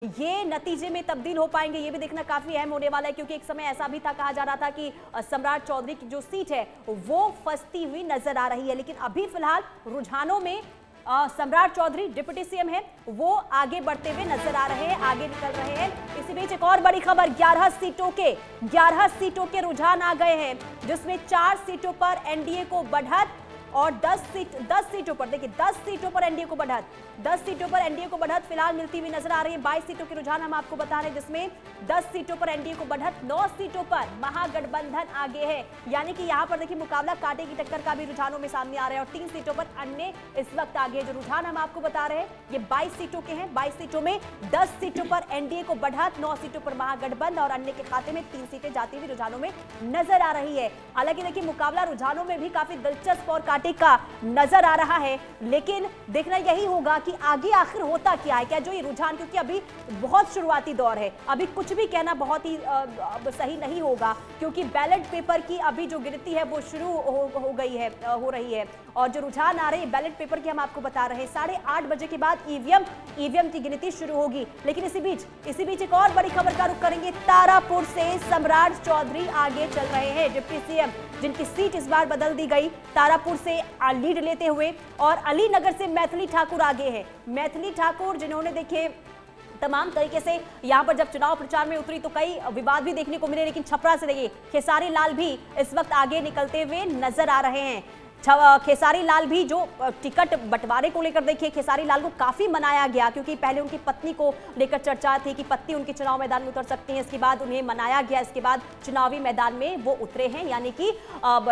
ये नतीजे में तब्दील हो पाएंगे, ये भी देखना काफी अहम होने वाला है, क्योंकि एक समय ऐसा भी था, कहा जा रहा था कि सम्राट चौधरी की जो सीट है वो फंसती हुई नजर आ रही है। लेकिन अभी फिलहाल रुझानों में सम्राट चौधरी डिप्टी सीएम है, वो आगे बढ़ते हुए नजर आ रहे हैं, आगे निकल रहे हैं। इसी बीच एक और बड़ी खबर, 11 सीटों के रुझान आ गए हैं, जिसमें 4 सीटों पर एनडीए को बढ़त और 10 सीटों पर, देखिए 10 सीटों पर एनडीए को बढ़त, 10 सीटों पर एनडीए को बढ़त फिलहाल मिलती हुई नजर आ रही है। 22 सीटों के रुझान हम आपको बता रहे हैं, जिसमें 10 सीटों पर एनडीए को बढ़त, 9 सीटों पर महागठबंधन आगे है। यानी कि यहां पर देखिए मुकाबला कांटे की टक्कर का भी रुझानों में सामने आ रहा है, और 3 सीटों पर अन्य इस वक्त आगे है। जो रुझान हम आपको बता रहे हैं ये 22 सीटों के हैं। 22 सीटों में 10 सीटों पर एनडीए को बढ़त, 9 सीटों पर महागठबंधन और अन्य के खाते में 3 सीटें जाती हुई रुझानों में नजर आ रही है। हालांकि देखिए मुकाबला रुझानों में भी काफी दिलचस्प और कांटे का नजर आ रहा है, लेकिन देखना यही होगा कि आगे आखिर होता क्या है। क्या जो ये रुझान, क्योंकि अभी बहुत शुरुआती दौर है, अभी कुछ भी कहना बहुत ही सही नहीं होगा, क्योंकि बैलेट पेपर की अभी जो गिनती है वो शुरू हो रही है। और जो रुझान आ रहे हैं बैलेट पेपर की हम आपको बता रहे हैं, 8:30 बजे के बाद ईवीएम की गिनती शुरू होगी। लेकिन इसी बीच एक और बड़ी खबर का रुख करेंगे। तारापुर से सम्राट चौधरी आगे चल रहे हैं, डिप्टी सीएम जिनकी सीट इस बार बदल दी गई, तारापुर से लीड लेते हुए, और अलीनगर से मैथिली ठाकुर आगे है। मैथिली ठाकुर जिन्होंने देखिए तमाम तरीके से यहां पर जब चुनाव प्रचार में उतरी तो कई विवाद भी देखने को मिले, लेकिन छपरा से देखिए खेसारी लाल भी इस वक्त आगे निकलते हुए नजर आ रहे हैं। खेसारी लाल भी जो टिकट बंटवारे को लेकर देखिए खेसारी लाल को काफी मनाया गया, क्योंकि पहले उनकी पत्नी को लेकर चर्चा थी कि पत्नी उनके चुनाव मैदान में उतर सकती हैं। इसके बाद उन्हें मनाया गया, इसके बाद चुनावी मैदान में वो उतरे हैं, यानी कि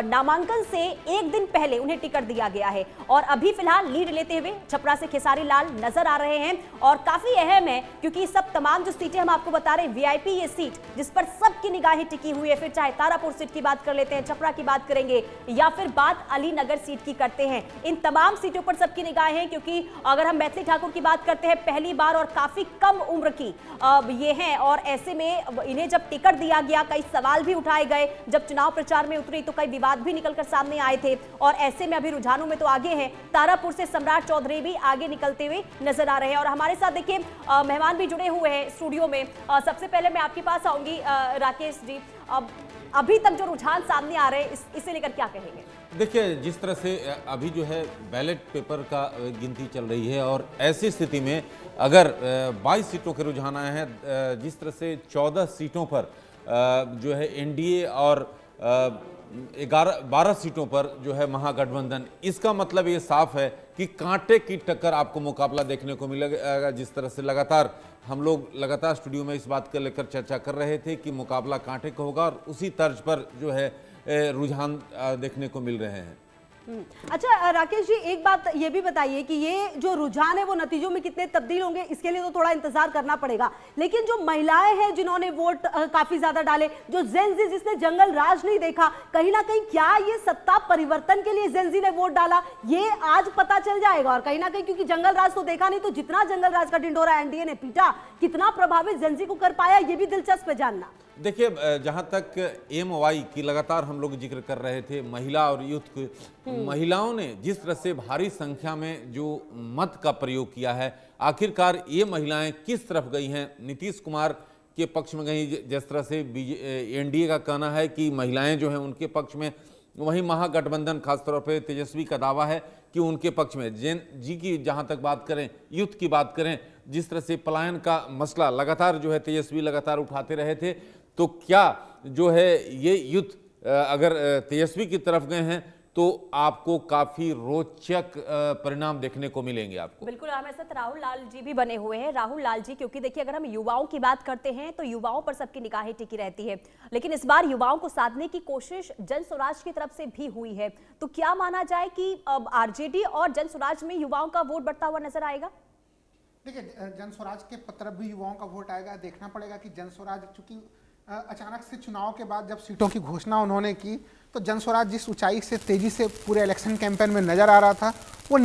नामांकन से एक दिन पहले उन्हें टिकट दिया गया है। और अभी फिलहाल लीड लेते हुए छपरा से खेसारी लाल नजर आ रहे हैं, और काफी अहम है क्योंकि सब तमाम जो सीटें हम आपको बता रहे हैं, वीआईपी ये सीट जिस पर सबकी निगाहें टिकी हुई है, फिर चाहे तारापुर सीट की बात कर लेते हैं, छपरा की बात करेंगे, या फिर बात अलीनगर सीट की करते हैं, इन तमाम सीटों पर सबकी निगाहें हैं। क्योंकि अगर हम मैथिली ठाकुर की बात करते हैं, पहली बार और काफी कम उम्र की ये हैं, और ऐसे में इन्हें जब टिकट दिया गया कई सवाल भी उठाए गए, जब चुनाव प्रचार में उतरी तो कई विवाद भी निकलकर सामने आए थे, और ऐसे में अभी रुझानों में तो आगे हैं। तारापुर से सम्राट चौधरी भी आगे निकलते हुए नजर आ रहे हैं, और हमारे साथ देखिए मेहमान भी जुड़े हुए हैं स्टूडियो में। सबसे पहले मैं आपके पास आऊंगी राकेश जी, अभी तक जो रुझान सामने आ रहे हैं इसे लेकर क्या कहेंगे? देखिए, जिस तरह से अभी जो है बैलेट पेपर का गिनती चल रही है, और ऐसी स्थिति में अगर 22 सीटों के रुझान आए हैं, जिस तरह से 14 सीटों पर जो है एनडीए और 12 सीटों पर जो है महागठबंधन, इसका मतलब ये साफ है कि कांटे की टक्कर आपको मुकाबला देखने को मिलेगा। जिस तरह से लगातार हम लोग स्टूडियो में इस बात को लेकर चर्चा कर रहे थे कि मुकाबला कांटे का होगा, और उसी तर्ज पर जो है रुझान देखने को मिल रहे हैं। अच्छा राकेश जी, एक बात ये भी बताइए कि ये जो रुझान है वो नतीजों में कितने तब्दील होंगे, इसके लिए तो थोड़ा इंतजार करना पड़ेगा। लेकिन जो महिलाएं हैं जिन्होंने वोट काफी ज्यादा डाले, जो जेनजी जिसने जंगल राज नहीं देखा, कहीं ना कहीं क्या ये सत्ता परिवर्तन के लिए जेनजी ने वोट डाला, ये आज पता चल जाएगा। और कहीं ना कहीं क्योंकि जंगल राज तो देखा नहीं, तो जितना जंगल राज का ढिंढोरा एनडीए ने पीटा, कितना प्रभावित जेनजी को कर पाया, ये भी दिलचस्प है जानना। देखिए, जहां तक एमवाई की लगातार हम लोग जिक्र कर रहे थे, महिला और यूथ की, महिलाओं ने जिस तरह से भारी संख्या में जो मत का प्रयोग किया है, आखिरकार ये महिलाएं किस तरफ गई हैं? नीतीश कुमार के पक्ष में गई, जिस तरह से एनडीए का कहना है कि महिलाएं जो हैं उनके पक्ष में, वहीं महागठबंधन खासतौर पर तेजस्वी का दावा है कि उनके पक्ष में। जेन जी की जहां तक बात करें, यूथ की बात करें, जिस तरह से पलायन का मसला लगातार जो है तेजस्वी लगातार उठाते रहे थे, तो क्या जो है ये यूथ अगर तेजस्वी की तरफ गए हैं तो आपको काफी रोचक परिणाम देखने को मिलेंगे आपको। बिल्कुल, हमारे साथ राहुल लाल जी भी बने हुए हैं। राहुल लाल जी, क्योंकि देखिए अगर हम युवाओं की बात करते हैं तो युवाओं पर सबकी निगाहें टिकी रहती है, लेकिन इस बार युवाओं को साधने की कोशिश जन स्वराज की तरफ से भी हुई है, तो क्या माना जाए कि अब आरजेडी और जन स्वराज में युवाओं का वोट बढ़ता हुआ नजर आएगा? देखिए, जन स्वराज के तरफ भी युवाओं का वोट आएगा। देखना पड़ेगा कि जन स्वराज, चूंकि अचानक से चुनाव के बाद जब सीटों की घोषणा उन्होंने की, तो जन स्वराज जिस ऊंचाई से तेजी से पूरे इलेक्शन कैंपेन में नजर आ रहा था, वो